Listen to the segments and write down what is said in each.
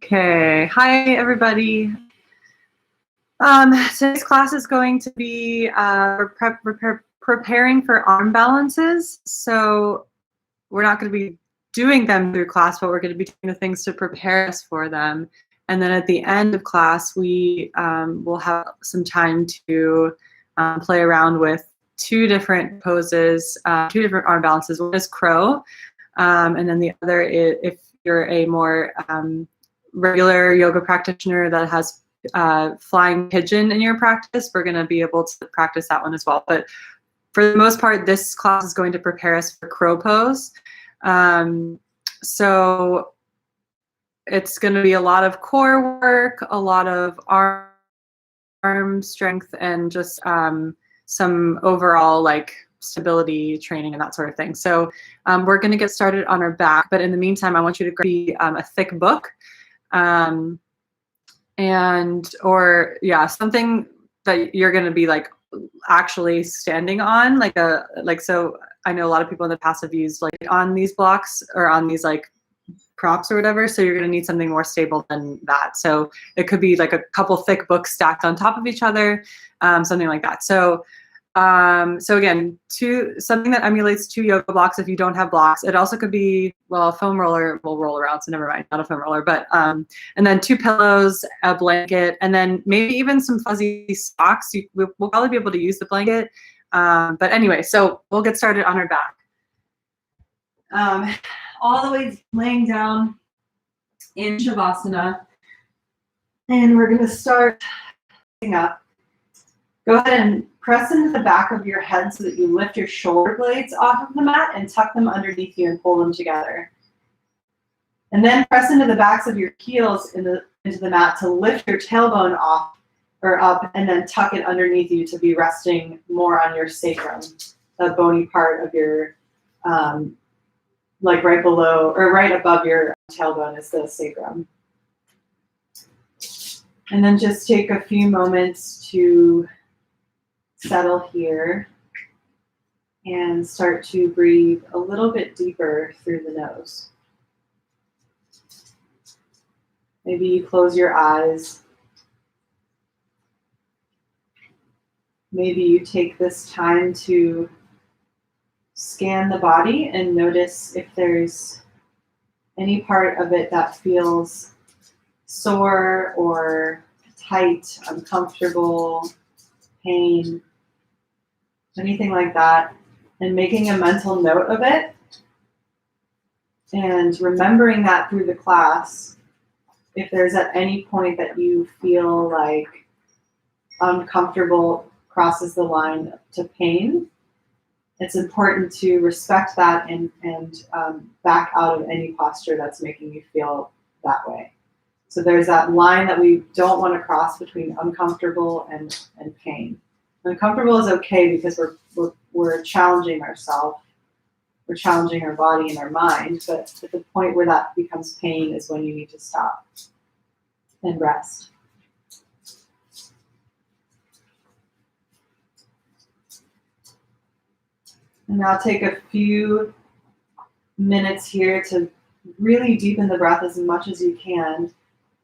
Okay, hi everybody. Today's class is going to be preparing for arm balances. So we're not going to be doing them through class, but we're going to be doing the things to prepare us for them. And then at the end of class, we will have some time to play around with two different poses, two different arm balances. One is crow, and then the other is, if you're a more regular yoga practitioner that has flying pigeon in your practice, we're going to be able to practice that one as well. But for the most part, this class is going to prepare us for crow pose. So it's going to be a lot of core work, a lot of arm strength, and just some overall like stability training and that sort of thing. So we're going to get started on our back, but in the meantime, I want you to grab a thick book. Something that you're going to be like actually standing on, so I know a lot of people in the past have used like on these blocks or on these like props or whatever, so you're going to need something more stable than that. So it could be like a couple thick books stacked on top of each other, something like that. So again, something that emulates two yoga blocks if you don't have blocks. It also could be, well, a foam roller will roll around, so never mind, not a foam roller, but and then two pillows, a blanket, and then maybe even some fuzzy socks. We'll probably be able to use the blanket. But anyway, so we'll get started on our back. All the way laying down in Shavasana. And we're going to start sitting up. Go ahead and press into the back of your head so that you lift your shoulder blades off of the mat and tuck them underneath you and pull them together. And then press into the backs of your heels into the mat to lift your tailbone off or up, and then tuck it underneath you to be resting more on your sacrum, the bony part of your, like right below or right above your tailbone is the sacrum. And then just take a few moments to settle here and start to breathe a little bit deeper through the nose. Maybe you close your eyes. Maybe you take this time to scan the body and notice if there's any part of it that feels sore or tight, uncomfortable, pain, anything like that, and making a mental note of it and remembering that through the class. If there's at any point that you feel like uncomfortable crosses the line to pain, it's important to respect that and back out of any posture that's making you feel that way. So there's that line that we don't want to cross between uncomfortable and pain. Uncomfortable is okay because we're challenging ourselves, we're challenging our body and our mind, but at the point where that becomes pain is when you need to stop and rest. And now take a few minutes here to really deepen the breath as much as you can.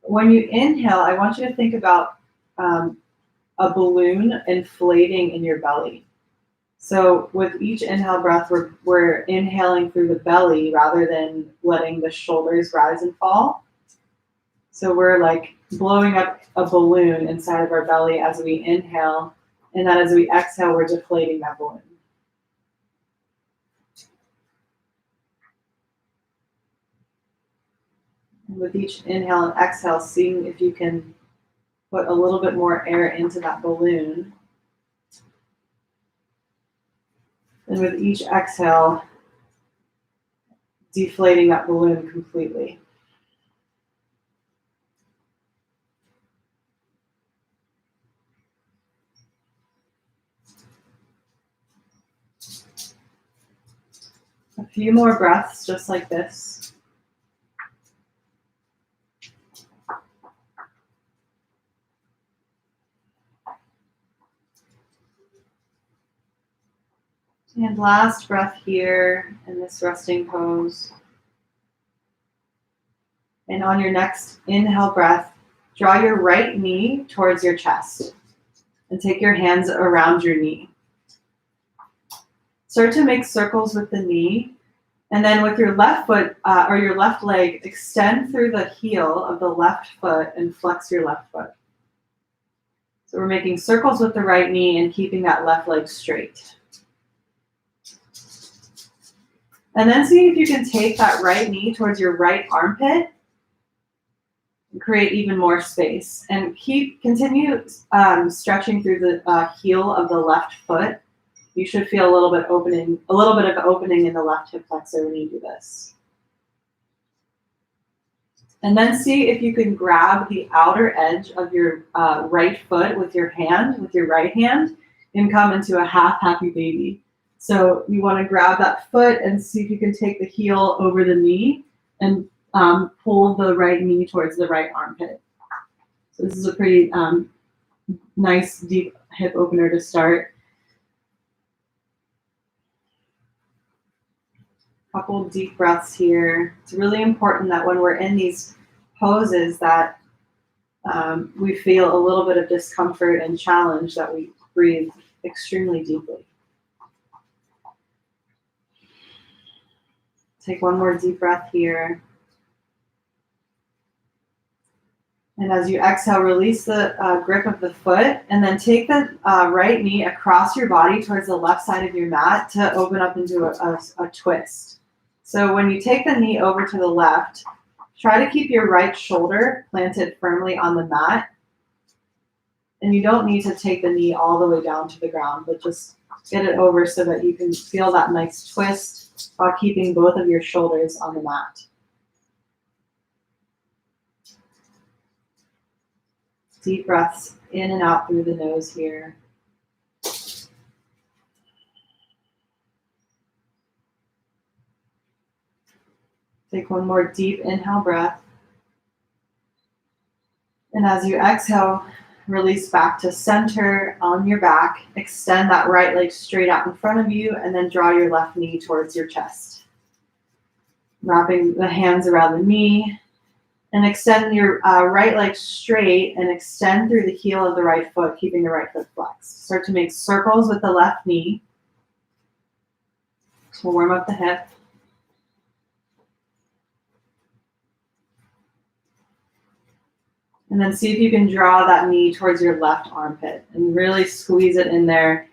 When you inhale, I want you to think about a balloon inflating in your belly. So with each inhale breath, we're inhaling through the belly rather than letting the shoulders rise and fall. So we're like blowing up a balloon inside of our belly as we inhale, and then as we exhale, we're deflating that balloon. And with each inhale and exhale, seeing if you can put a little bit more air into that balloon. And with each exhale, deflating that balloon completely. A few more breaths just like this. And last breath here in this resting pose. And on your next inhale breath, draw your right knee towards your chest and take your hands around your knee. Start to make circles with the knee, and then with your left foot or your left leg, extend through the heel of the left foot and flex your left foot. So we're making circles with the right knee and keeping that left leg straight. And then see if you can take that right knee towards your right armpit and create even more space. And continue stretching through the heel of the left foot. You should feel a little bit of opening in the left hip flexor when you do this. And then see if you can grab the outer edge of your right foot with your right hand, and come into a half happy baby. So you want to grab that foot and see if you can take the heel over the knee and pull the right knee towards the right armpit. So this is a pretty nice deep hip opener to start. Couple deep breaths here. It's really important that when we're in these poses that we feel a little bit of discomfort and challenge, that we breathe extremely deeply. Take one more deep breath here. And as you exhale, release the grip of the foot, and then take the right knee across your body towards the left side of your mat to open up into a twist. So when you take the knee over to the left, try to keep your right shoulder planted firmly on the mat. And you don't need to take the knee all the way down to the ground, but just get it over so that you can feel that nice twist while keeping both of your shoulders on the mat. Deep breaths in and out through the nose here. Take one more deep inhale breath. And as you exhale, release back to center on your back. Extend that right leg straight out in front of you, and then draw your left knee towards your chest. Wrapping the hands around the knee, and extend your right leg straight and extend through the heel of the right foot, keeping the right foot flexed. Start to make circles with the left knee to warm up the hip. And then see if you can draw that knee towards your left armpit and really squeeze it in there.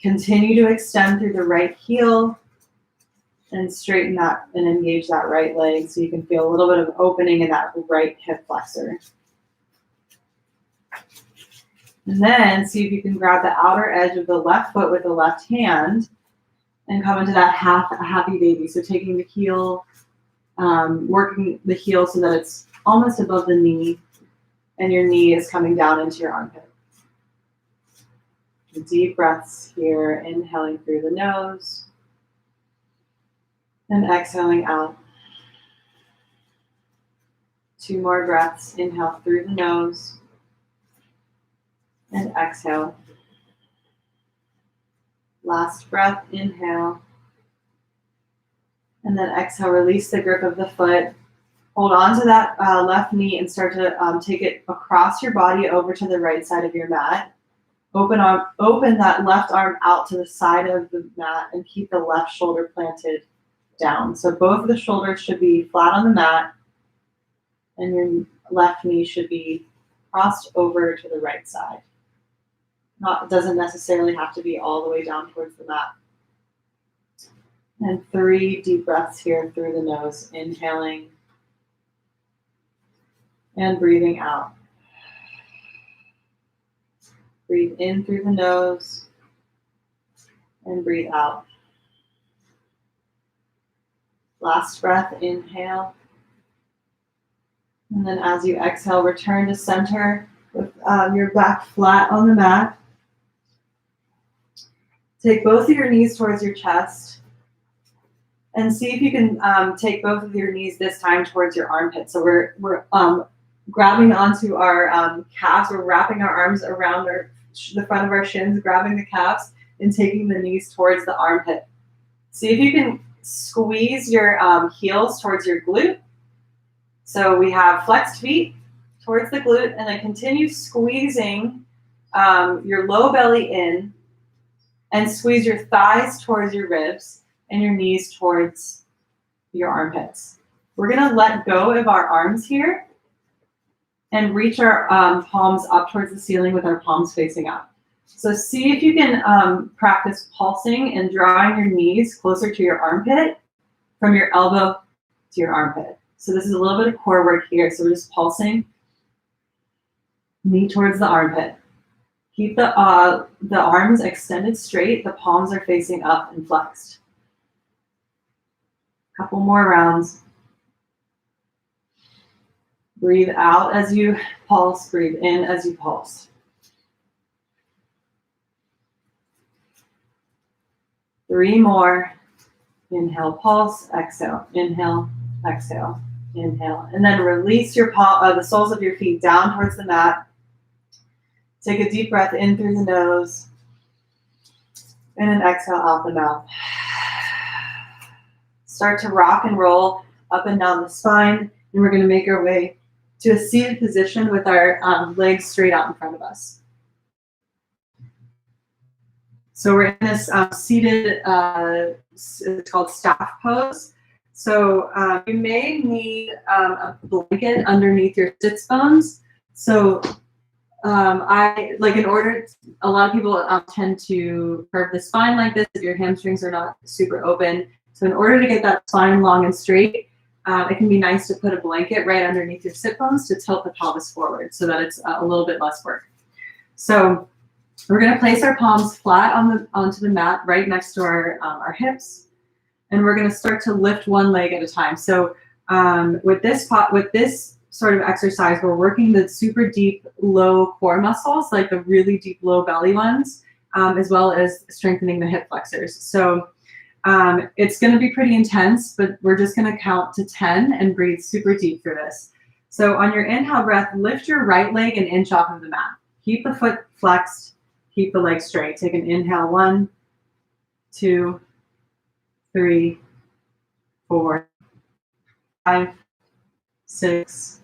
Continue to extend through the right heel and straighten that and engage that right leg so you can feel a little bit of opening in that right hip flexor. And then see if you can grab the outer edge of the left foot with the left hand and come into that happy baby. So taking the heel, working the heel so that it's almost above the knee, and your knee is coming down into your armpit. Deep breaths here, inhaling through the nose and exhaling out. 2 more breaths. Inhale through the nose and exhale. Last breath, inhale. And then exhale, release the grip of the foot. Hold on to that left knee and start to take it across your body over to the right side of your mat. Open that left arm out to the side of the mat and keep the left shoulder planted down. So both of the shoulders should be flat on the mat, and your left knee should be crossed over to the right side. It doesn't necessarily have to be all the way down towards the mat. And 3 deep breaths here through the nose, inhaling and breathing out. Breathe in through the nose and breathe out. Last breath, inhale. And then as you exhale, return to center with your back flat on the mat. Take both of your knees towards your chest and see if you can take both of your knees this time towards your armpit. So we're grabbing onto our calves. We're wrapping our arms around the front of our shins, grabbing the calves and taking the knees towards the armpit. See if you can squeeze your heels towards your glute So we have flexed feet towards the glute, and then continue squeezing your low belly in, and squeeze your thighs towards your ribs and your knees towards your armpits. We're gonna let go of our arms here and reach our palms up towards the ceiling with our palms facing up. So see if you can practice pulsing and drawing your knees closer to your armpit from your elbow to your armpit. So this is a little bit of core work here. So we're just pulsing, knee towards the armpit. Keep the arms extended straight. The palms are facing up and flexed. Couple more rounds. Breathe out as you pulse. Breathe in as you pulse. Three more. Inhale, pulse. Exhale. Inhale, exhale, inhale. And then release your the soles of your feet down towards the mat. Take a deep breath in through the nose. And an exhale out the mouth. Start to rock and roll up and down the spine. And we're going to make our way to a seated position with our legs straight out in front of us. So we're in this seated, it's called staff pose. So you may need a blanket underneath your sits bones. So a lot of people tend to curve the spine like this if your hamstrings are not super open. So in order to get that spine long and straight, it can be nice to put a blanket right underneath your sit bones to tilt the pelvis forward so that it's a little bit less work. So we're going to place our palms flat onto the mat right next to our hips, and we're going to start to lift one leg at a time. So with this sort of exercise, we're working the super deep low core muscles, like the really deep low belly ones, as well as strengthening the hip flexors. So it's going to be pretty intense, but we're just going to count to 10 and breathe super deep for this. So on your inhale breath, lift your right leg an inch off of the mat. Keep the foot flexed, keep the leg straight. Take an inhale, 1, 2, 3, 4, 5, 6,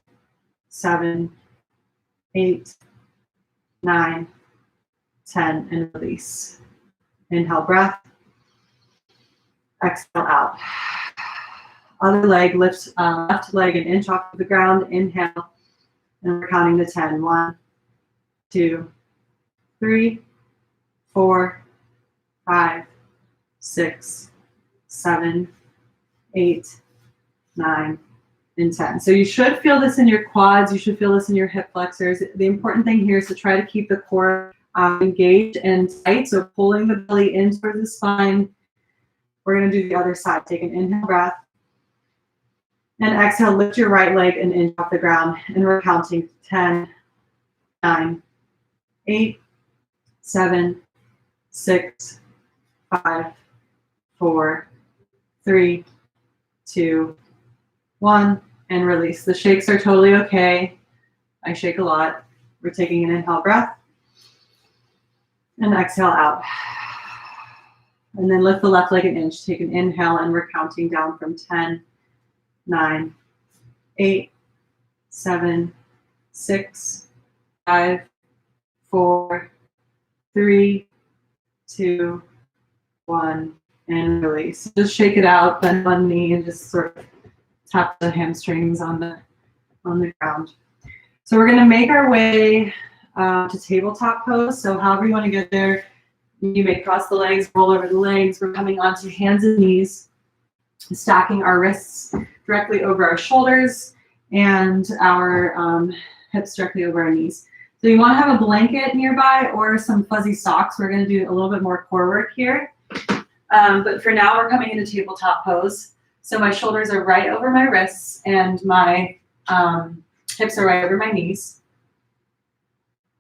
7, 8, 9, 10, and release. Inhale, breath. Exhale out. Other leg, lift left leg an inch off of the ground. Inhale, and we're counting to 10. 1, 2, 3, 4, 5, 6, 7, 8, 9, and 10. So you should feel this in your quads. You should feel this in your hip flexors. The important thing here is to try to keep the core engaged and tight. So pulling the belly in towards the spine. We're going to do the other side. Take an inhale breath. And exhale, lift your right leg an inch off the ground. And we're counting 10, 9, 8, 7, 6, 5, 4, 3, 2, 1, and release. The shakes are totally okay. I shake a lot. We're taking an inhale breath. And exhale out. And then lift the left leg an inch. Take an inhale, and we're counting down from 10, 9, 8, 7, 6, 5, 4, 3, 2, 1, and release. Just shake it out, bend one knee, and just sort of tap the hamstrings on the ground. So we're going to make our way to tabletop pose. So however you want to get there, you may cross the legs, roll over the legs. We're coming onto hands and knees, stacking our wrists directly over our shoulders and our hips directly over our knees. So you want to have a blanket nearby or some fuzzy socks. We're going to do a little bit more core work here. But for now, we're coming into tabletop pose. So my shoulders are right over my wrists and my hips are right over my knees.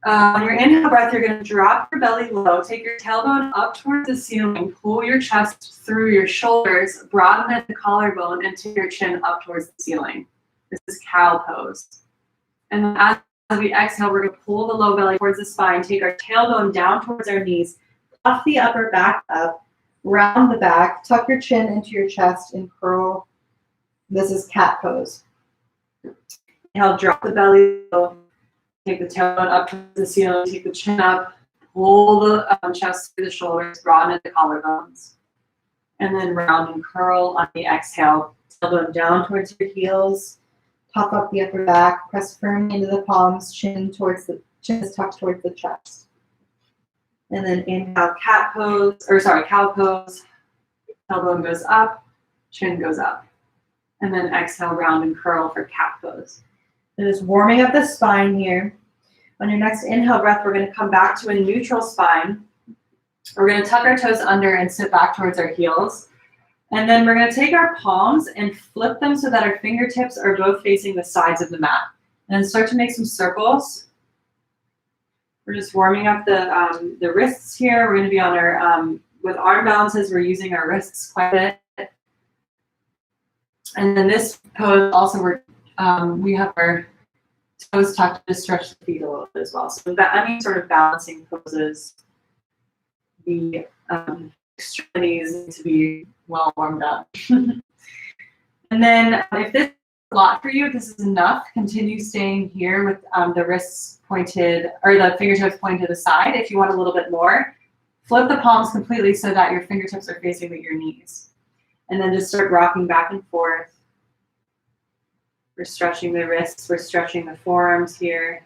On your inhale breath, you're going to drop your belly low. Take your tailbone up towards the ceiling. Pull your chest through your shoulders. Broaden at the collarbone and take your chin up towards the ceiling. This is cow pose. And then as we exhale, we're going to pull the low belly towards the spine. Take our tailbone down towards our knees. Puff the upper back up. Round the back. Tuck your chin into your chest and curl. This is cat pose. Inhale, drop the belly low. Take the tailbone up to the ceiling. Take the chin up. Pull the chest through the shoulders. Broaden the collarbones. And then round and curl on the exhale. Tailbone down towards your heels. Pop up the upper back. Press firmly into the palms. Chin is tucked towards the chest. And then inhale, cow pose. Tailbone goes up. Chin goes up. And then exhale, round and curl for cat pose. So just warming up the spine here. On your next inhale breath, we're going to come back to a neutral spine. We're going to tuck our toes under and sit back towards our heels. And then we're going to take our palms and flip them so that our fingertips are both facing the sides of the mat. And then start to make some circles. We're just warming up the wrists here. We're going to be on our, with arm balances, we're using our wrists quite a bit. And then this pose also, we have our toes tucked to stretch the feet a little bit as well. So that any sort of balancing poses, the extremities need to be well warmed up. And then if this is a lot for you, if this is enough, continue staying here with the wrists pointed, or the fingertips pointed to the side. If you want a little bit more, flip the palms completely so that your fingertips are facing your knees. And then just start rocking back and forth. We're stretching the wrists, we're stretching the forearms here.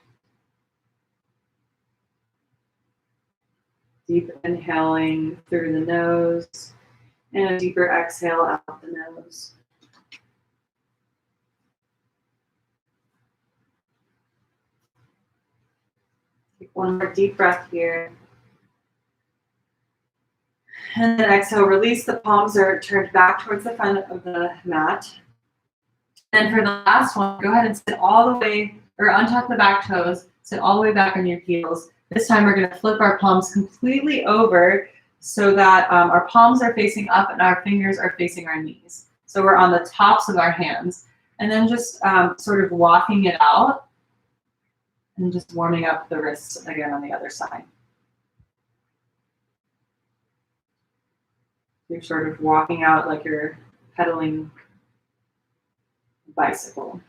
Deep inhaling through the nose, and a deeper exhale out the nose. Take one more deep breath here. And then exhale, release. The palms are turned back towards the front of the mat. And for the last one, go ahead and sit all the way, or untuck the back toes, sit all the way back on your heels. This time we're going to flip our palms completely over so that our palms are facing up and our fingers are facing our knees. So we're on the tops of our hands. And then just sort of walking it out and just warming up the wrists again on the other side. You're sort of walking out like you're pedaling a bicycle.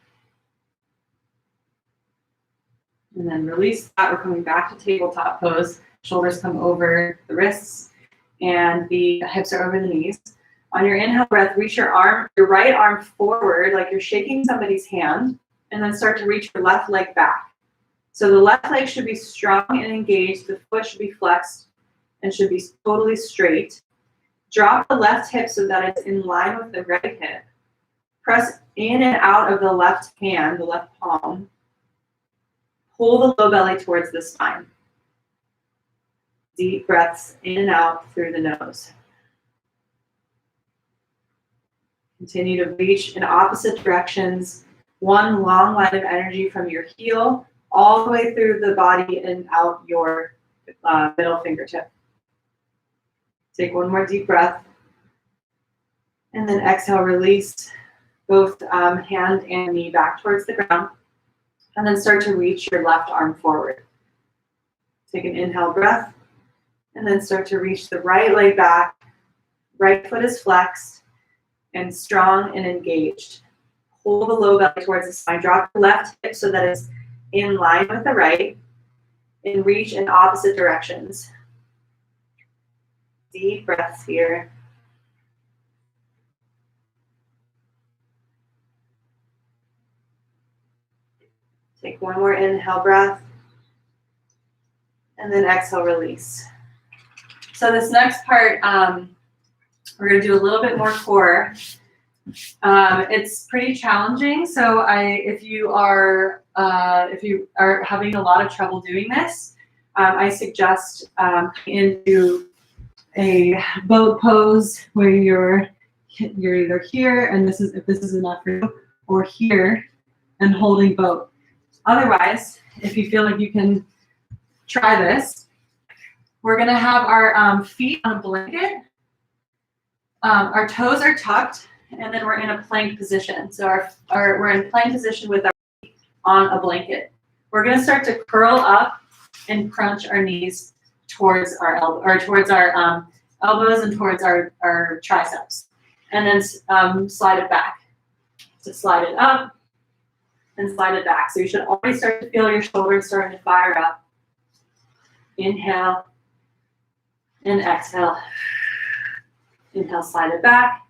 And then release that. We're coming back to tabletop pose. Shoulders come over the wrists and the hips are over the knees. On your inhale breath, reach your right arm forward like you're shaking somebody's hand, and then start to reach your left leg back. So the left leg should be strong and engaged. The foot should be flexed and should be totally straight. Drop the left hip so that it's in line with the right hip. Press in and out of the left hand, the left palm. Pull the low belly towards the spine. Deep breaths in and out through the nose. Continue to reach in opposite directions. One long line of energy from your heel all the way through the body and out your middle fingertip. Take one more deep breath. And then exhale, release both hand and knee back towards the ground. And then start to reach your left arm forward. Take an inhale breath. And then start to reach the right leg back. Right foot is flexed and strong and engaged. Pull the low belly towards the spine. Drop the left hip so that it's in line with the right. And reach in opposite directions. Deep breaths here. Take one more inhale breath. And then exhale, release. So this next part, we're going to do a little bit more core. It's pretty challenging. So if you are having a lot of trouble doing this, I suggest into a boat pose where you're either here, and if this is enough for you, or here and holding boat. Otherwise, if you feel like you can try this, we're going to have our feet on a blanket. Our toes are tucked, and then we're in a plank position. So we're in plank position with our feet on a blanket. We're going to start to curl up and crunch our knees towards our elbows and towards our triceps, and then slide it back. So slide it up, and slide it back. So you should already start to feel your shoulders starting to fire up. Inhale and exhale. Inhale, slide it back,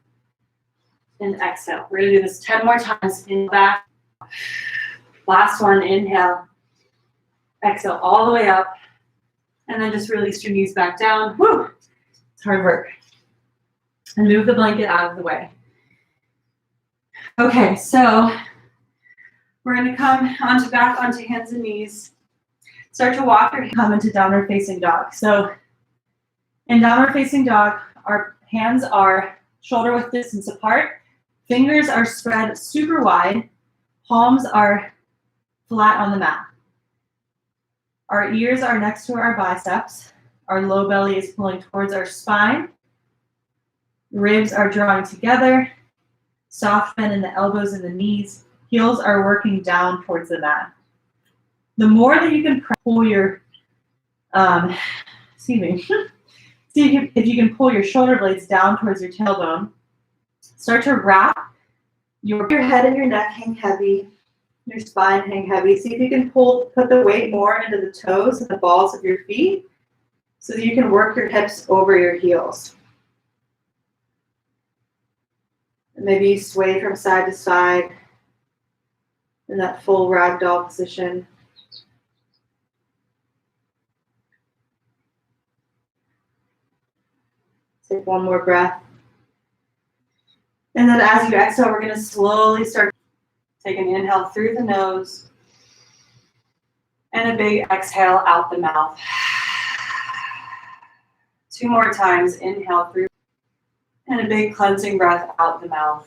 and exhale. We're gonna do this 10 more times. Inhale back. Last one, inhale. Exhale all the way up. And then just release your knees back down. Woo! It's hard work. And move the blanket out of the way. Okay, so we're gonna come back onto hands and knees. Start to walk or come into downward facing dog. So in downward facing dog, our hands are shoulder width distance apart. Fingers are spread super wide. Palms are flat on the mat. Our ears are next to our biceps. Our low belly is pulling towards our spine. Ribs are drawing together. Soft bend in the elbows and the knees. Heels are working down towards the mat. The more that you can pull your, see if you can pull your shoulder blades down towards your tailbone. Start to wrap your head and your neck hang heavy, your spine hang heavy. See if you can put the weight more into the toes and the balls of your feet so that you can work your hips over your heels. And maybe you sway from side to side in that full ragdoll position. Take one more breath. And then as you exhale, we're going to slowly start. Take an inhale through the nose and a big exhale out the mouth. 2 more times. Inhale through and a big cleansing breath out the mouth.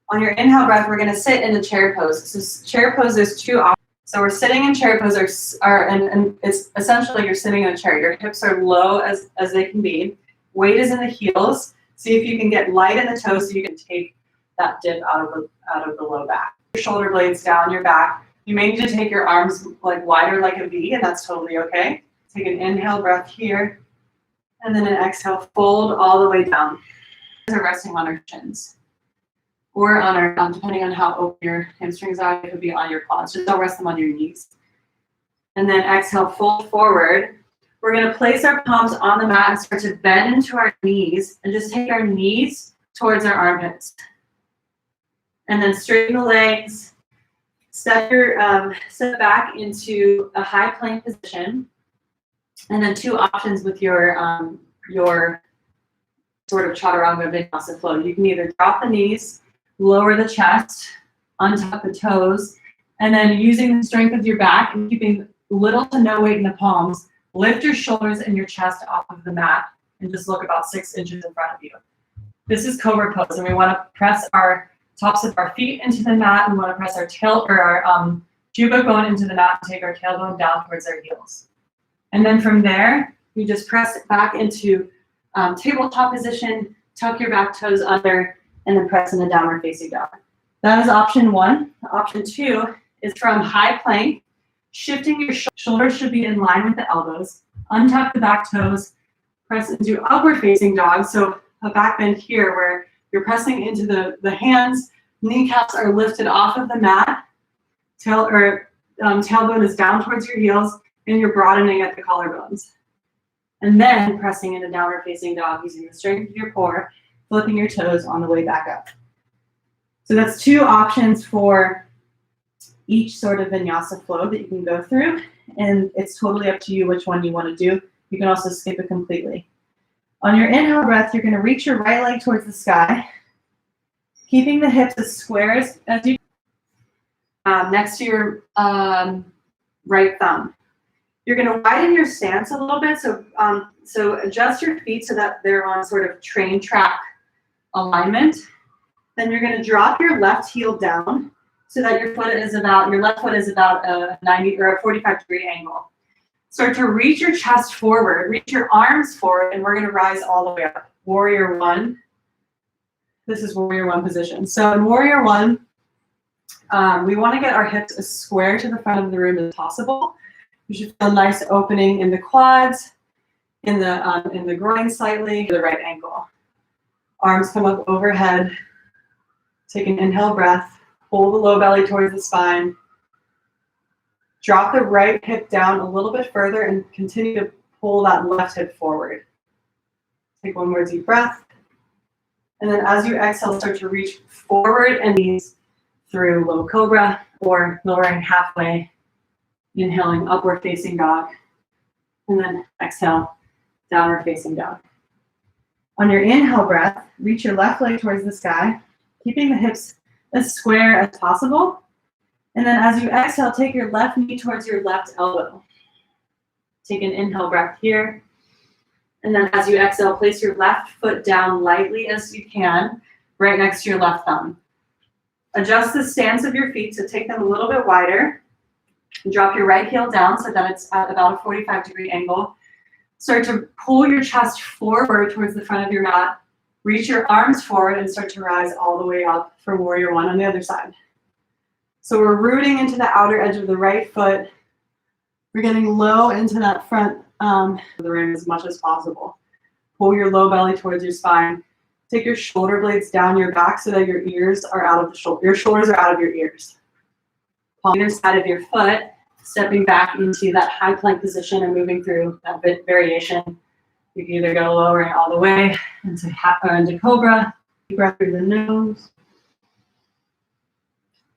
On your inhale breath, we're going to sit in the chair pose. So chair pose, there's 2 options. So we're sitting in chair pose, and it's essentially you're sitting in a chair. Your hips are low as they can be. Weight is in the heels. See if you can get light in the toes so you can take that dip out of the low back. Your shoulder blades down your back. You may need to take your arms like wider like a V, and that's totally okay. Take an inhale breath here, and then an exhale, fold all the way down. We're resting on our shins. Or on our, depending on how open your hamstrings are, it could be on your quads. Just don't rest them on your knees. And then exhale, fold forward. We're going to place our palms on the mat and start to bend into our knees and just take our knees towards our armpits. And then straighten the legs. Step back into a high plank position. And then 2 options with your sort of chaturanga vinyasa flow. You can either drop the knees, lower the chest, untuck the toes, and then using the strength of your back and keeping little to no weight in the palms, lift your shoulders and your chest off of the mat and just look about 6 inches in front of you. This is cobra pose, and we want to press our tops of our feet into the mat. We want to press our tail or our pubic bone into the mat and take our tailbone down towards our heels. And then from there, you just press it back into tabletop position, tuck your back toes under, and then press in the downward facing dog. That is option 1. Option 2 is from high plank. Shifting your shoulders should be in line with the elbows. Untuck the back toes, press into upward facing dog. So a back bend here where you're pressing into the hands, kneecaps are lifted off of the mat, tailbone is down towards your heels, and you're broadening at the collarbones. And then pressing into downward facing dog using the strength of your core, flipping your toes on the way back up. So that's 2 options for each sort of vinyasa flow that you can go through, and it's totally up to you which one you want to do. You can also skip it completely. On your inhale breath, you're going to reach your right leg towards the sky, keeping the hips as square as you can, next to your right thumb. You're going to widen your stance a little bit, so adjust your feet so that they're on sort of train track alignment. Then you're going to drop your left heel down so that your left foot is about a 90 or a 45-degree angle. Start to reach your chest forward, reach your arms forward, and we're going to rise all the way up. Warrior 1. This is Warrior 1 position. So in Warrior 1, we want to get our hips as square to the front of the room as possible. You should feel a nice opening in the quads, in the groin slightly, to the right ankle. Arms come up overhead Take an inhale breath. Pull the low belly towards the spine. Drop the right hip down a little bit further and continue to pull that left hip forward. Take one more deep breath. And then as you exhale, start to reach forward and knees through low cobra or lowering halfway, inhaling upward facing dog. And then exhale, downward facing dog. On your inhale breath, reach your left leg towards the sky, keeping the hips as square as possible. And then as you exhale, take your left knee towards your left elbow. Take an inhale breath here. And then as you exhale, place your left foot down lightly as you can, right next to your left thumb. Adjust the stance of your feet, so take them a little bit wider. Drop your right heel down so that it's at about a 45-degree angle. Start to pull your chest forward towards the front of your mat. Reach your arms forward and start to rise all the way up for warrior one on the other side. So we're rooting into the outer edge of the right foot. We're getting low into that front of the rim as much as possible. Pull your low belly towards your spine. Take your shoulder blades down your back so that your ears are out of the shoulder. Your shoulders are out of your ears. Palm either side of your foot, stepping back into that high plank position and moving through that bit variation. You can either go lower all the way into cobra. Deep breath through the nose.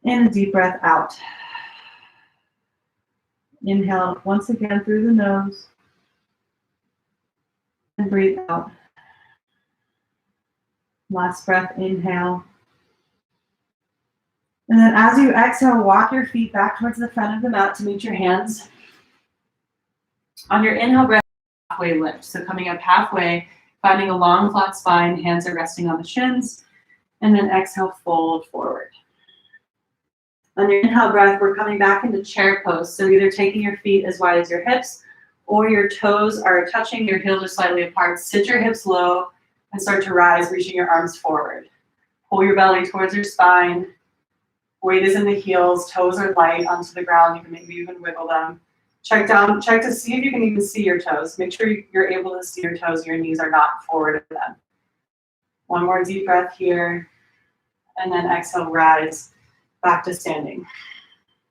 And a deep breath out. Inhale once again through the nose. And breathe out. Last breath, inhale. And then as you exhale, walk your feet back towards the front of the mat to meet your hands. On your inhale breath, halfway lift. So coming up halfway, finding a long flat spine, hands are resting on the shins. And then exhale, fold forward. On your inhale breath, we're coming back into chair pose. So either taking your feet as wide as your hips or your toes are touching, your heels are slightly apart. Sit your hips low and start to rise, reaching your arms forward. Pull your belly towards your spine. Weight is in the heels, toes are light onto the ground. You can maybe even wiggle them. Check to see if you can even see your toes. Make sure you're able to see your toes, your knees are not forward of them. One more deep breath here. And then exhale, rise back to standing.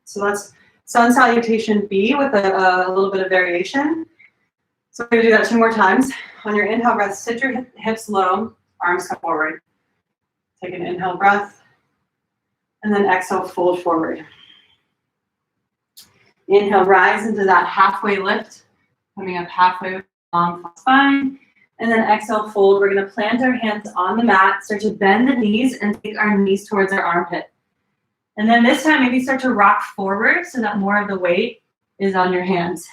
So that's sun salutation B with a little bit of variation. So we're gonna do that 2 more times. On your inhale breath, sit your hips low, arms come forward. Take an inhale breath, and then exhale, fold forward. Inhale, rise into that halfway lift, coming up halfway with a long spine. And then exhale, fold. We're gonna plant our hands on the mat, start to bend the knees and take our knees towards our armpit. And then this time, maybe start to rock forward so that more of the weight is on your hands.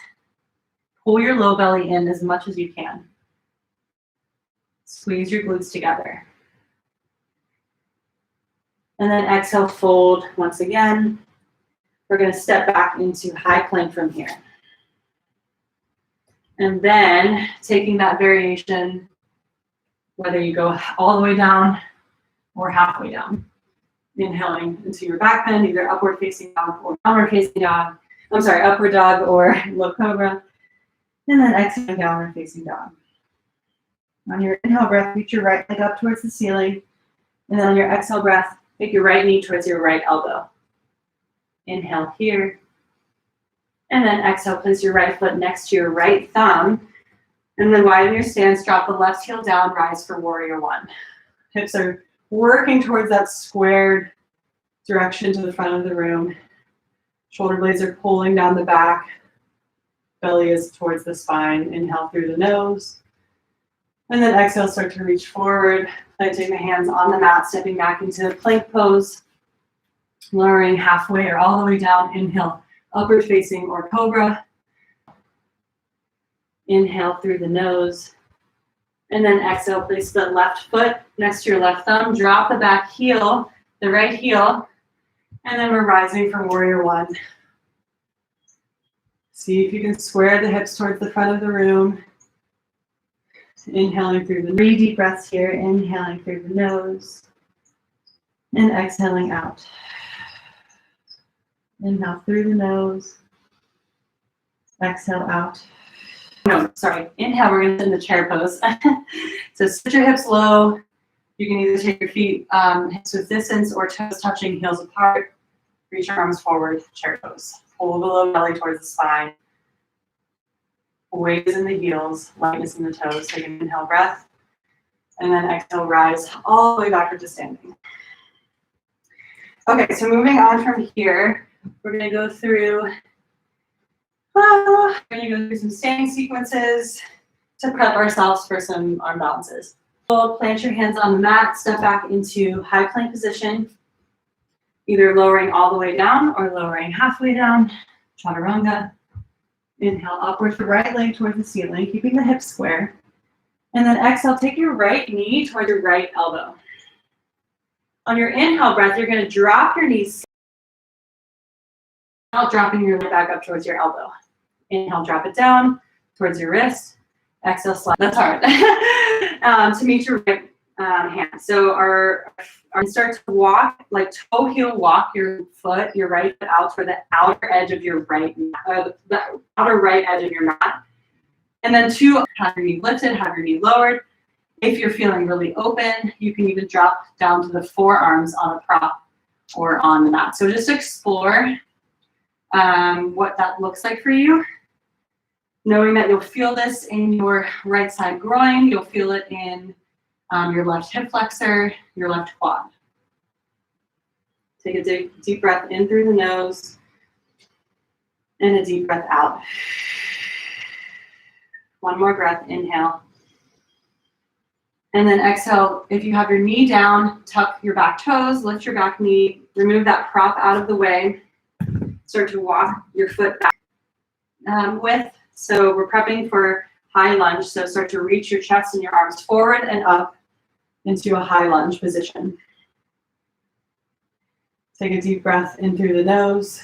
Pull your low belly in as much as you can. Squeeze your glutes together. And then exhale, fold once again. We're going to step back into high plank from here. And then taking that variation, whether you go all the way down or halfway down. Inhaling into your back bend, either upward facing dog or downward facing dog. I'm sorry, upward dog or low cobra. And then exhaling, downward facing dog. On your inhale breath, reach your right leg up towards the ceiling. And then on your exhale breath, take your right knee towards your right elbow. Inhale here. And then exhale, place your right foot next to your right thumb. And then widen your stance, drop the left heel down, rise for warrior one. Hips are working towards that squared direction to the front of the room. Shoulder blades are pulling down the back. Belly is towards the spine. Inhale through the nose. And then exhale, start to reach forward. Planting the hands on the mat, stepping back into plank pose. Lowering halfway or all the way down. Inhale, upward facing or cobra. Inhale through the nose. And then exhale, place the left foot next to your left thumb. Drop the back heel, the right heel. And then we're rising for warrior one. See if you can square the hips towards the front of the room. Inhaling through the 3 deep breaths here. Inhaling through the nose. And exhaling out. Inhale through the nose. Exhale out. No, sorry. Inhale, we're going to sit in the chair pose. So sit your hips low, You can either take your feet hips width distance or toes touching, heels apart. Reach your arms forward, chair pose. Pull the low belly towards the spine. Waves in the heels, lightness in the toes. Take an inhale breath. And then exhale, rise all the way back to standing. Okay, so moving on from here, we're going to go through some standing sequences to prep ourselves for some arm balances. So plant your hands on the mat, step back into high plank position, either lowering all the way down or lowering halfway down, chaturanga. Inhale, upward to right leg towards the ceiling, keeping the hips square. And then exhale, take your right knee towards your right elbow. On your inhale breath, you're going to drop your knees, dropping your leg back up towards your elbow. Inhale, drop it down towards your wrist. Exhale, slide. That's hard. To meet your right hand. So our start to walk, like toe heel walk your foot, your right foot out toward the outer edge of your right, the outer right edge of your mat. And then two, have your knee lifted, have your knee lowered. If you're feeling really open, you can even drop down to the forearms on a prop or on the mat. So just explore what that looks like for you. Knowing that you'll feel this in your right side groin, you'll feel it in your left hip flexor, your left quad. Take a deep breath in through the nose and a deep breath out. One more breath, inhale. And then exhale, if you have your knee down, tuck your back toes, lift your back knee, remove that prop out of the way. Start to walk your foot back so we're prepping for high lunge. So start to reach your chest and your arms forward and up into a high lunge position. Take a deep breath in through the nose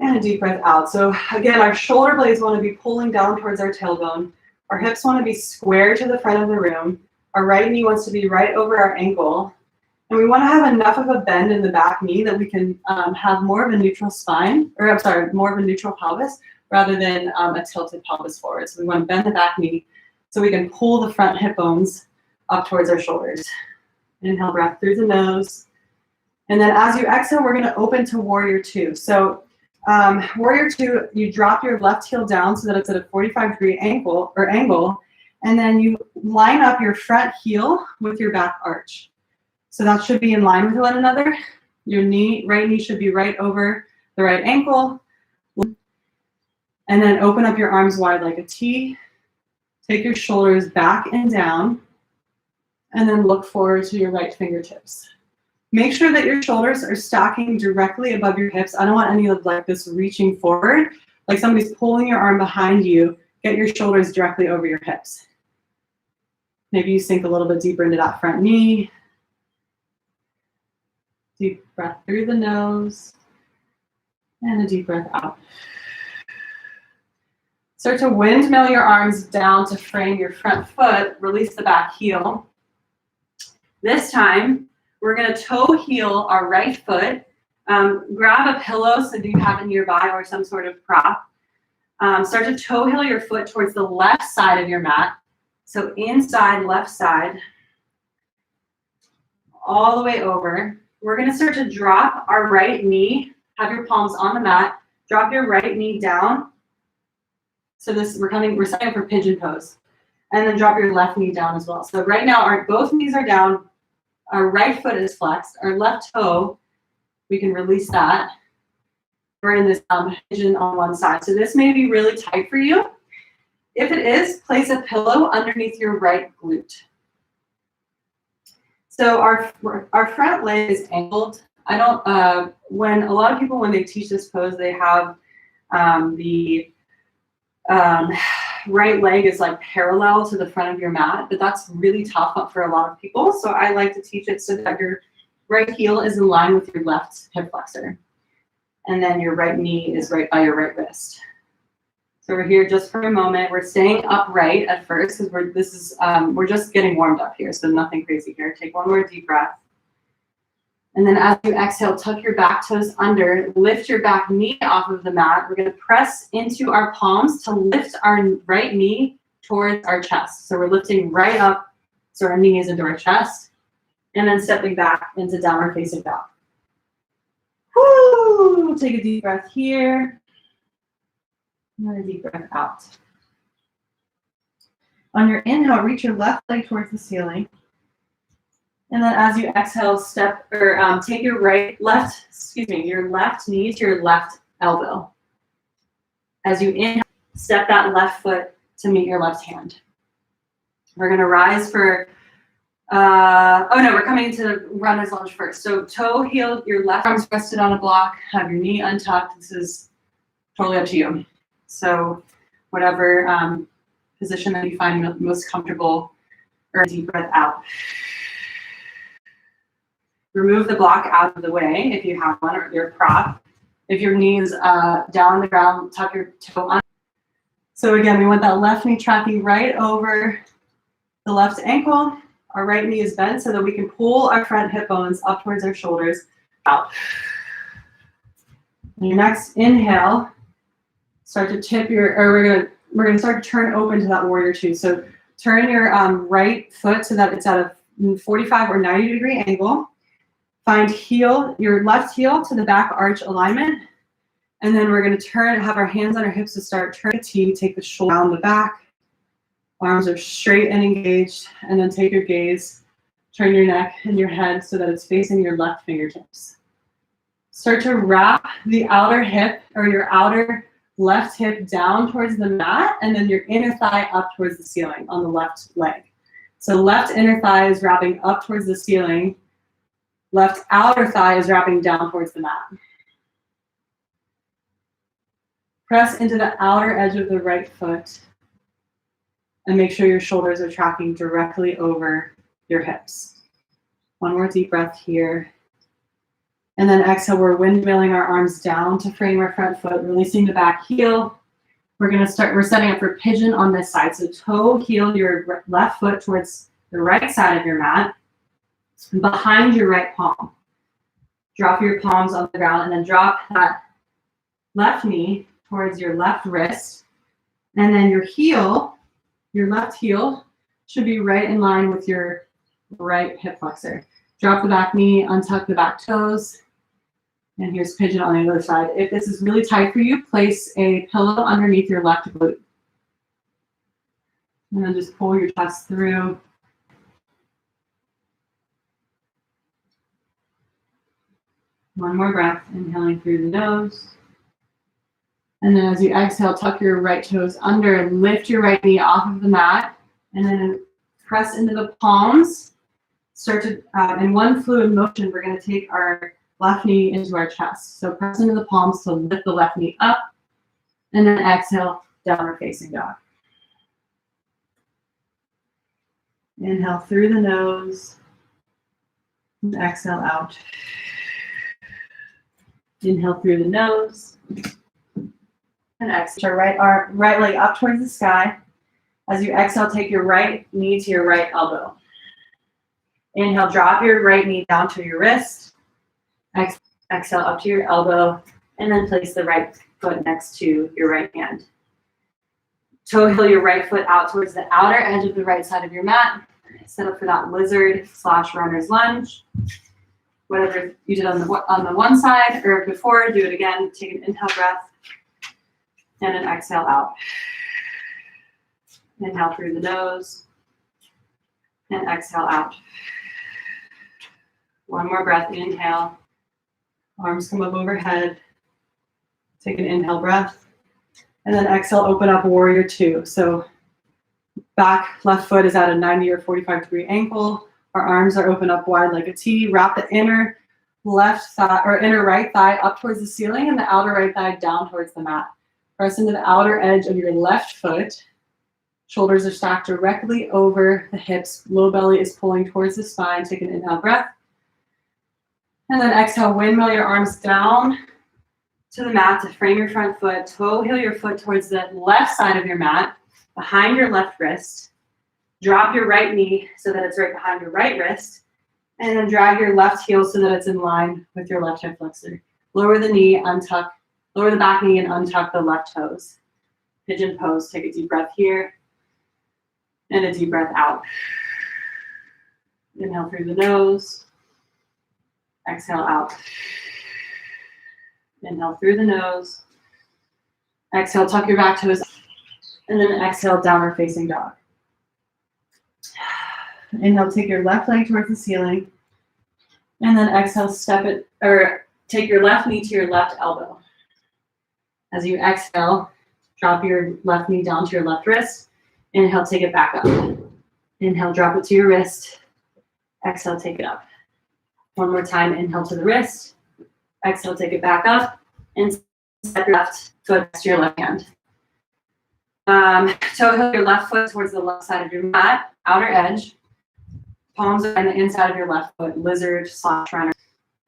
and a deep breath out. So again, our shoulder blades want to be pulling down towards our tailbone. Our hips want to be square to the front of the room. Our right knee wants to be right over our ankle. And we want to have enough of a bend in the back knee that we can have more of a neutral spine, or I'm sorry, more of a neutral pelvis rather than a tilted pelvis forward. So we want to bend the back knee so we can pull the front hip bones up towards our shoulders. Inhale, breath through the nose. And then as you exhale, we're going to open to warrior two. So warrior two, you drop your left heel down so that it's at a 45-degree angle, and then you line up your front heel with your back arch. So that should be in line with one another. Your right knee should be right over the right ankle. And then open up your arms wide like a T. Take your shoulders back and down. And then look forward to your right fingertips. Make sure that your shoulders are stacking directly above your hips. I don't want any of like this reaching forward, like somebody's pulling your arm behind you. Get your shoulders directly over your hips. Maybe you sink a little bit deeper into that front knee. Deep breath through the nose and a deep breath out. Start to windmill your arms down to frame your front foot. Release the back heel. This time, we're going to toe heel our right foot. Grab a pillow so that you have it nearby or some sort of prop. Start to toe heel your foot towards the left side of your mat. So inside, left side, all the way over. We're going to start to drop our right knee. Have your palms on the mat. Drop your right knee down. So we're setting up for pigeon pose. And then drop your left knee down as well. So right now, both knees are down. Our right foot is flexed. Our left toe, we can release that. We're in this pigeon on one side. So this may be really tight for you. If it is, place a pillow underneath your right glute. So our front leg is angled. When a lot of people, when they teach this pose, they have the right leg is like parallel to the front of your mat, but that's really tough for a lot of people. So I like to teach it so that your right heel is in line with your left hip flexor. And then your right knee is right by your right wrist. So we're here just for a moment. We're staying upright at first because we're just getting warmed up here. So nothing crazy here. Take one more deep breath. And then as you exhale, tuck your back toes under, lift your back knee off of the mat. We're going to press into our palms to lift our right knee towards our chest. So we're lifting right up So our knee is into our chest. And then stepping back into downward facing dog. Woo! Take a deep breath here. Another deep breath out. On your inhale, reach your left leg towards the ceiling. And then as you exhale, step or take your your left knee to your left elbow. As you inhale, step that left foot to meet your left hand. We're gonna rise for, we're coming to runner's lunge first. So toe, heel, your left arm's rested on a block, have your knee untucked. This is totally up to you. So whatever position that you find most comfortable, or a deep breath out. Remove the block out of the way if you have one, or your prop. If your knee is down on the ground, tuck your toe on. So again, we want that left knee tracking right over the left ankle. Our right knee is bent so that we can pull our front hip bones up towards our shoulders, out. On your next inhale, start to tip we're gonna start to turn open to that warrior two. So turn your right foot so that it's at a 45 or 90 degree angle. Find your left heel to the back arch alignment. And then we're gonna have our hands on our hips to start turning a T, take the shoulder down the back. Arms are straight and engaged. And then take your gaze, turn your neck and your head so that it's facing your left fingertips. Start to wrap the outer hip or your outer left hip down towards the mat, and then your inner thigh up towards the ceiling on the left leg. So left inner thigh is wrapping up towards the ceiling. Left outer thigh is wrapping down towards the mat. Press into the outer edge of the right foot and make sure your shoulders are tracking directly over your hips. One more deep breath here. And then exhale, we're windmilling our arms down to frame our front foot, releasing the back heel. We're setting up for pigeon on this side. So toe, heel your left foot towards the right side of your mat, behind your right palm. Drop your palms on the ground and then drop that left knee towards your left wrist. And then your left heel should be right in line with your right hip flexor. Drop the back knee, untuck the back toes. And here's pigeon on the other side. If this is really tight for you, place a pillow underneath your left glute. And then just pull your chest through. One more breath, inhaling through the nose. And then as you exhale, tuck your right toes under, lift your right knee off of the mat, and then press into the palms. Start to, in one fluid motion, we're gonna take our left knee into our chest. So press into the palms to lift the left knee up, and then exhale, downward facing dog. Inhale through the nose, and exhale out. Inhale through the nose, and exhale. Right leg up towards the sky. As you exhale, take your right knee to your right elbow. Inhale, drop your right knee down to your wrist. Exhale up to your elbow, and then place the right foot next to your right hand. Toe heel your right foot out towards the outer edge of the right side of your mat. Set up for that lizard/runner's lunge. Whatever you did on the one side or before, do it again. Take an inhale breath and an exhale out. Inhale through the nose and exhale out. One more breath, inhale. Arms come up overhead. Take an inhale breath. And then exhale, open up warrior two. So back left foot is at a 90 or 45 degree angle. Our arms are open up wide like a T. Wrap the inner left thigh or inner right thigh up towards the ceiling and the outer right thigh down towards the mat. Press into the outer edge of your left foot. Shoulders are stacked directly over the hips. Low belly is pulling towards the spine. Take an inhale breath. And then exhale, windmill your arms down to the mat to frame your front foot. Toe heel your foot towards the left side of your mat, behind your left wrist. Drop your right knee so that it's right behind your right wrist. And then drag your left heel so that it's in line with your left hip flexor. Lower the knee, lower the back knee and untuck the left toes. Pigeon pose, take a deep breath here. And a deep breath out. Inhale through the nose. Exhale out. Inhale through the nose. Exhale, tuck your back toes. And then exhale, downward facing dog. Inhale, take your left leg towards the ceiling. And then exhale, step it, or take your left knee to your left elbow. As you exhale, drop your left knee down to your left wrist. Inhale, take it back up. Inhale, drop it to your wrist. Exhale, take it up. One more time, inhale to the wrist. Exhale, take it back up. And step your left foot next to your left hand. Toe heel your left foot towards the left side of your mat, outer edge. Palms are on the inside of your left foot, lizard / runner.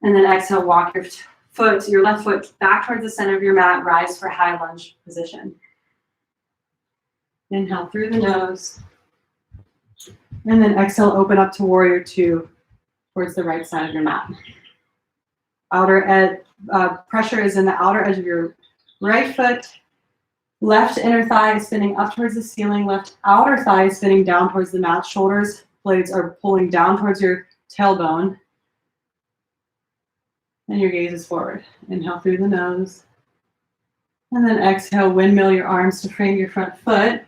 And then exhale, walk your left foot back towards the center of your mat, rise for high lunge position. Inhale through the nose. And then exhale, open up to warrior two towards the right side of your mat. Outer edge, pressure is in the outer edge of your right foot. Left inner thigh is spinning up towards the ceiling. Left outer thigh is spinning down towards the mat. Shoulders, blades are pulling down towards your tailbone. And your gaze is forward. Inhale through the nose. And then exhale, windmill your arms to frame your front foot.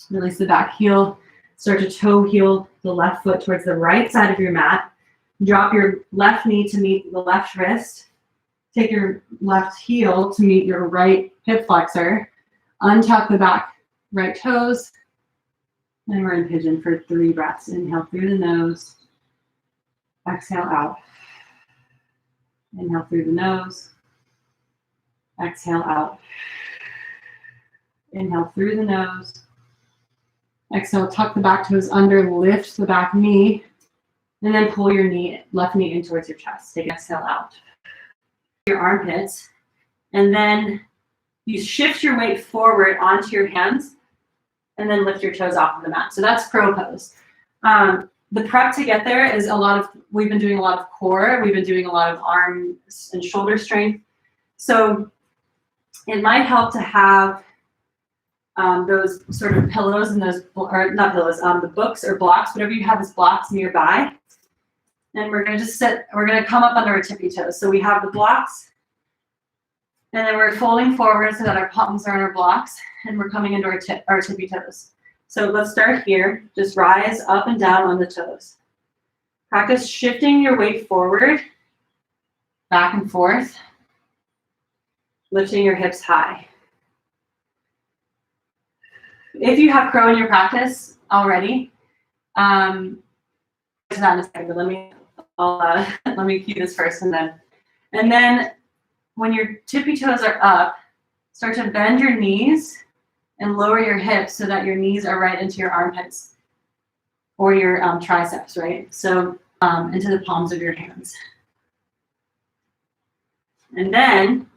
Release the back heel. Start to toe heel the left foot towards the right side of your mat. Drop your left knee to meet the left wrist. Take your left heel to meet your right hip flexor. Untuck the back right toes. And we're in pigeon for 3 breaths. Inhale through the nose. Exhale out. Inhale through the nose. Exhale out. Inhale through the nose. Exhale, tuck the back toes under, lift the back knee, and then pull your left knee in towards your chest. Take an exhale out. Your armpits, and then you shift your weight forward onto your hands, and then lift your toes off of the mat. So that's crow pose. The prep to get there is we've been doing a lot of core, we've been doing a lot of arms and shoulder strength. So it might help to have those sort of pillows and not pillows, the books or blocks, whatever you have as blocks nearby. And we're gonna we're gonna come up under our tippy toes. So we have the blocks, and then we're folding forward so that our palms are on our blocks, and we're coming into our tippy toes. So let's start here. Just rise up and down on the toes. Practice shifting your weight forward, back and forth, lifting your hips high. If you have crow in your practice already, to that in a second, but let me cue this first, and then when your tippy toes are up, start to bend your knees and lower your hips so that your knees are right into your armpits or your triceps, right? So into the palms of your hands. And then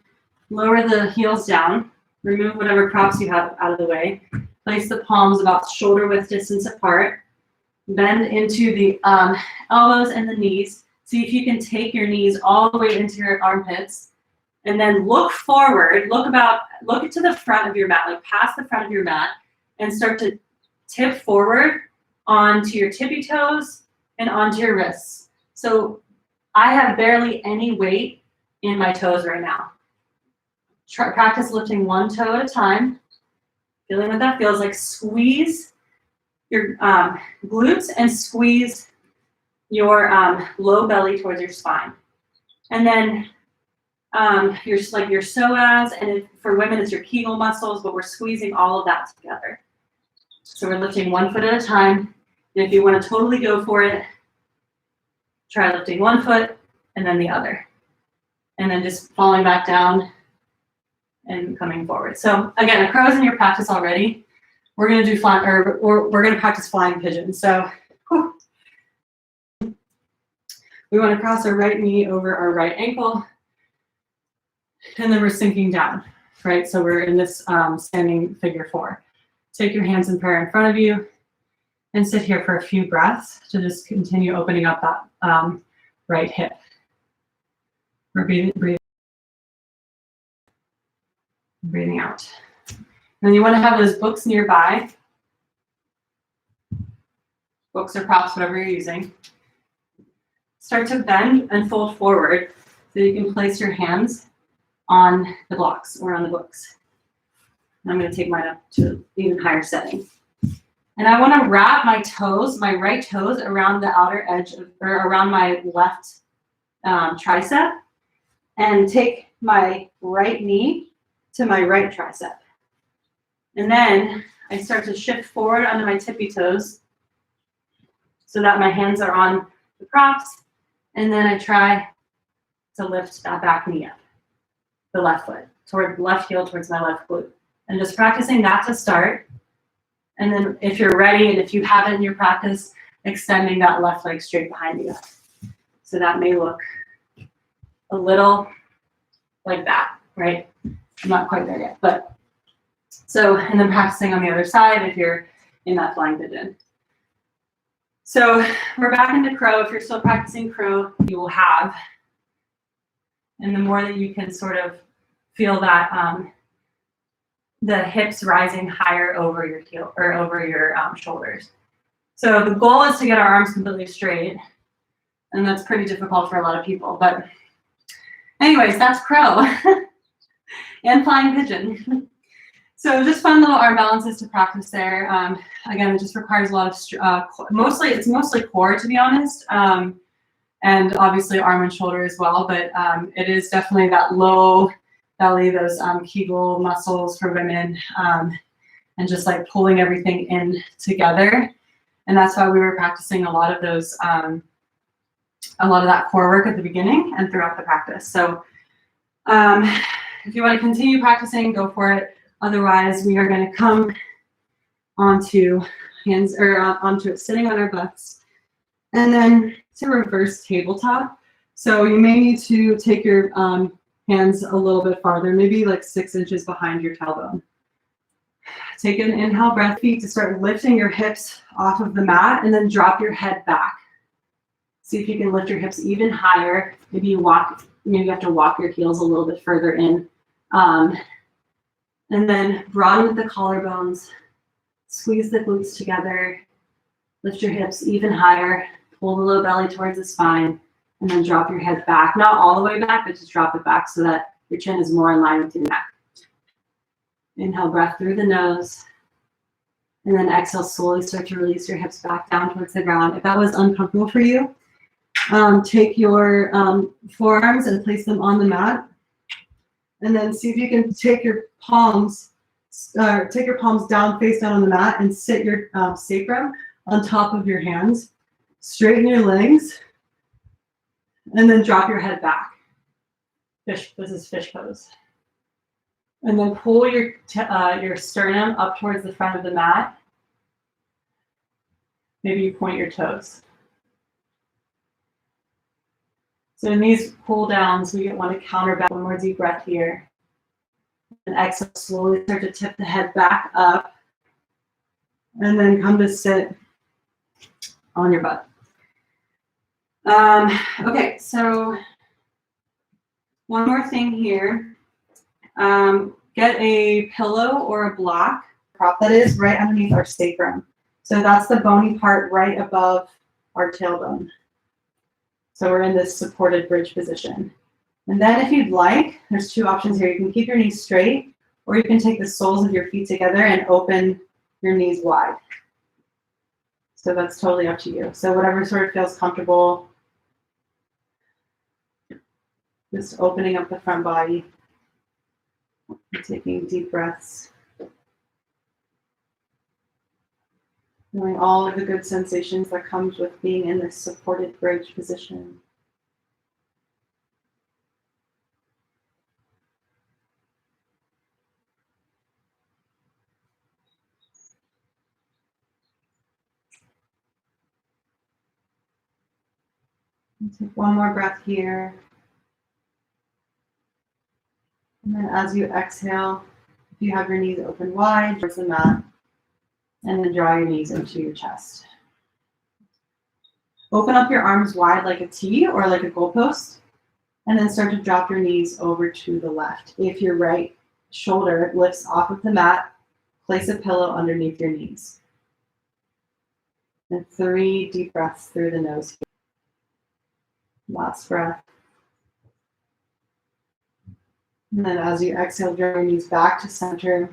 lower the heels down, remove whatever props you have out of the way, place the palms about shoulder width distance apart, bend into the elbows and the knees. See if you can take your knees all the way into your armpits, and then look forward, look to the front of your mat, like past the front of your mat, and start to tip forward onto your tippy toes and onto your wrists. So I have barely any weight in my toes right now. Practice lifting one toe at a time, feeling what that feels like. Squeeze your glutes and squeeze your low belly towards your spine. And then your psoas, and for women it's your Kegel muscles, but we're squeezing all of that together. So we're lifting one foot at a time. And if you want to totally go for it, try lifting one foot and then the other. And then just falling back down and coming forward. So again, a crow's in your practice already. We're going to do we're going to practice flying pigeon. So we want to cross our right knee over our right ankle, and then we're sinking down, right? So we're in this standing figure 4. Take your hands in prayer in front of you and sit here for a few breaths to just continue opening up that right hip. We're breathing out. And you want to have those books nearby. books or props, whatever you're using. Start to bend and fold forward so you can place your hands on the blocks or on the books. And I'm going to take mine up to an even higher setting. And I want to wrap my toes, my right toes, around the outer edge of, or around my left tricep, and take my right knee to my right tricep. And then I start to shift forward onto my tippy toes so that my hands are on the props. And then I try to lift that back knee up, the left foot, toward the left heel towards my left glute. And just practicing that to start. And then if you're ready, and if you have it in your practice, extending that left leg straight behind you. So that may look a little like that, right? I'm not quite there yet, but so, and then practicing on the other side if you're in that flying pigeon. So we're back into crow. If you're still practicing crow, you will have. And the more that you can sort of feel that the hips rising higher over your heel or over your shoulders. So the goal is to get our arms completely straight. And that's pretty difficult for a lot of people. But anyways, that's crow and flying pigeon. So just fun little arm balances to practice there. Again, it just requires a lot of, it's mostly core, to be honest, and obviously arm and shoulder as well. But it is definitely that low belly, those Kegel muscles for women, and just like pulling everything in together. And that's why we were practicing a lot of those, a lot of that core work at the beginning and throughout the practice. So if you want to continue practicing, go for it. Otherwise, we are going to come onto hands or onto it sitting on our butts, and then to reverse tabletop. So you may need to take your hands a little bit farther, maybe like 6 inches behind your tailbone. Take an inhale breath, feet to start lifting your hips off of the mat, and then drop your head back. See if you can lift your hips even higher. Maybe you have to walk your heels a little bit further in. And then broaden the collarbones, squeeze the glutes together, lift your hips even higher, pull the low belly towards the spine, and then drop your head back. Not all the way back, but just drop it back so that your chin is more in line with your neck. Inhale, breath through the nose, and then exhale, slowly start to release your hips back down towards the ground. If that was uncomfortable for you, take your forearms and place them on the mat. And then see if you can take your palms down, face down on the mat, and sit your sacrum on top of your hands. Straighten your legs, and then drop your head back. This is fish pose. And then pull your sternum up towards the front of the mat. Maybe you point your toes. So in these pull downs, we want to counter back. One more deep breath here. And exhale, slowly start to tip the head back up. And then come to sit on your butt. Okay, so one more thing here. Get a pillow or a block, prop that is, right underneath our sacrum. So that's the bony part right above our tailbone. So we're in this supported bridge position. And then if you'd like, there's 2 options here. You can keep your knees straight, or you can take the soles of your feet together and open your knees wide. So that's totally up to you. So whatever sort of feels comfortable. Just opening up the front body. Taking deep breaths. Feeling all of the good sensations that comes with being in this supported bridge position. And take one more breath here. And then as you exhale, if you have your knees open wide towards the mat, and then draw your knees into your chest. Open up your arms wide like a T or like a goalpost, and then start to drop your knees over to the left. If your right shoulder lifts off of the mat, place a pillow underneath your knees. And 3 deep breaths through the nose. Last breath. And then as you exhale, draw your knees back to center.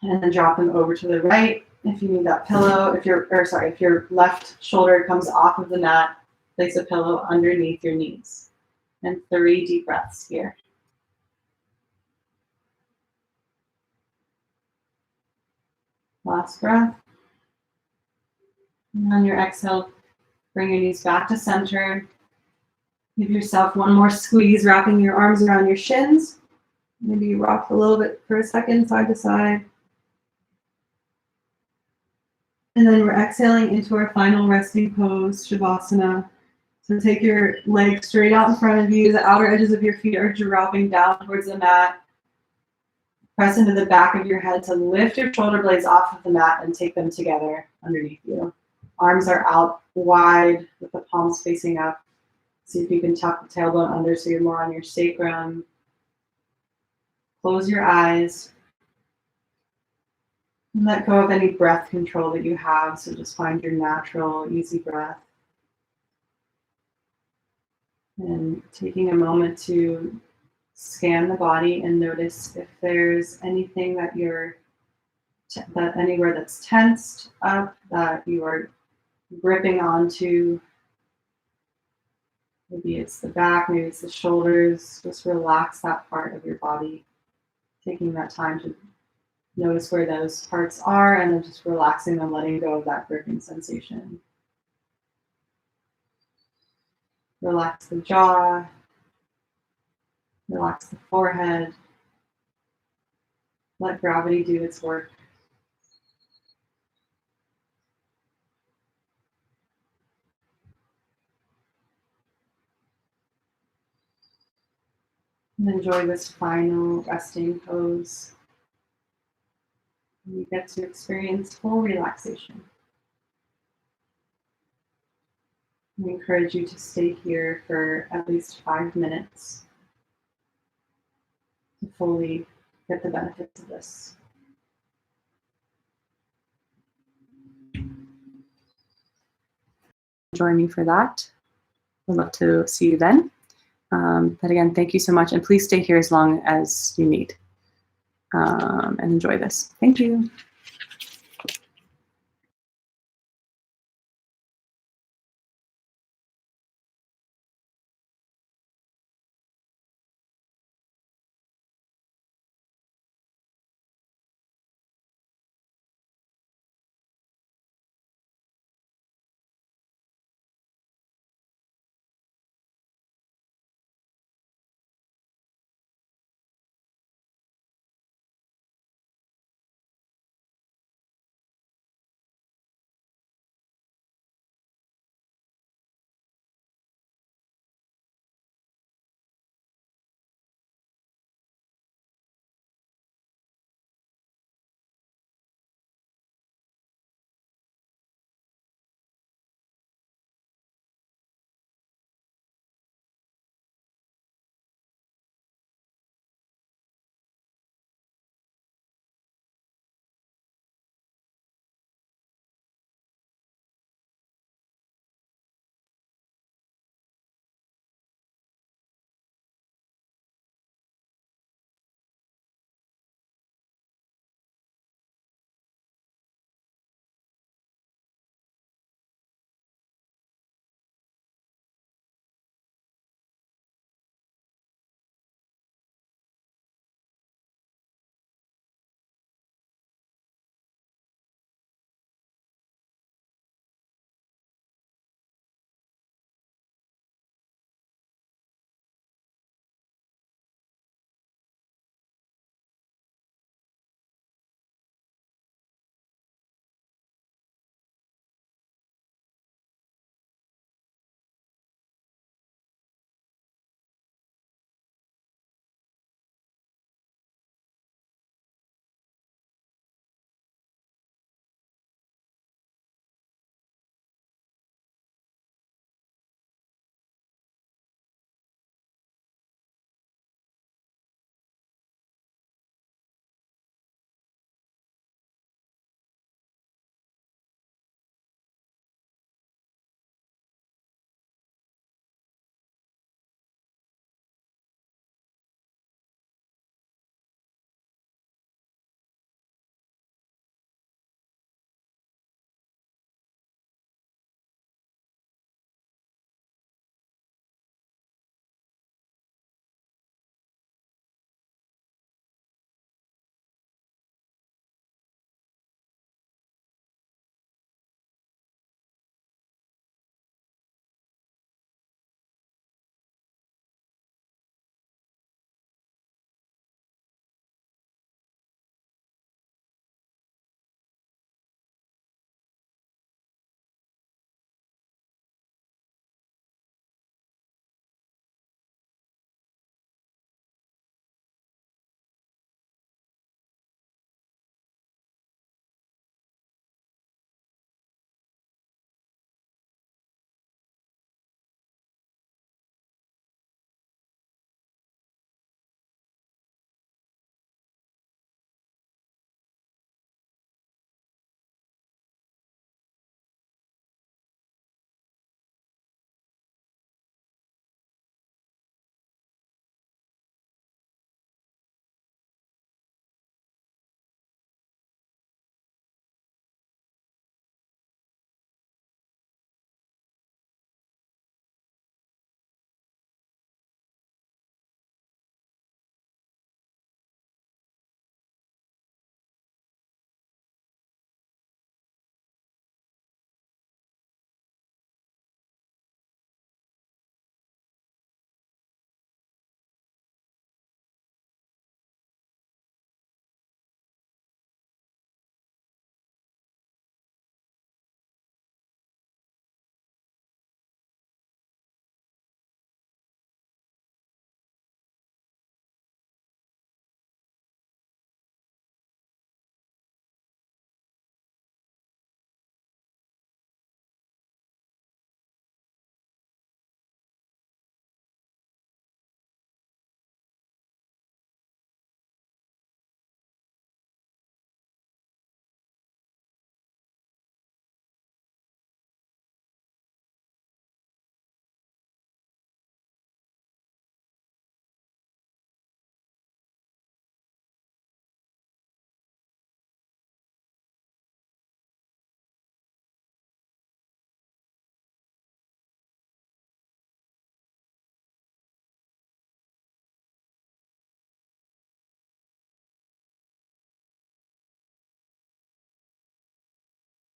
And then drop them over to the right. If you need that pillow, if your left shoulder comes off of the mat, place a pillow underneath your knees. And 3 deep breaths here. Last breath. And on your exhale, bring your knees back to center. Give yourself one more squeeze, wrapping your arms around your shins. Maybe you rock a little bit for a second, side to side. And then we're exhaling into our final resting pose, Shavasana. So take your legs straight out in front of you. The outer edges of your feet are dropping down towards the mat. Press into the back of your head to lift your shoulder blades off of the mat and take them together underneath you. Arms are out wide with the palms facing up. See if you can tuck the tailbone under so you're more on your sacrum. Close your eyes. And let go of any breath control that you have. So just find your natural, easy breath. And taking a moment to scan the body and notice if there's anything that anywhere that's tensed up, that you are gripping onto. Maybe it's the back, maybe it's the shoulders. Just relax that part of your body. Taking that time to notice where those parts are and then just relaxing and letting go of that gripping sensation. Relax the jaw. Relax the forehead. Let gravity do its work. And enjoy this final resting pose. You get to experience full relaxation. I encourage you to stay here for at least 5 minutes to fully get the benefits of this. Join me for that. I'd love to see you then. But again, thank you so much. And please stay here as long as you need and enjoy this. Thank you.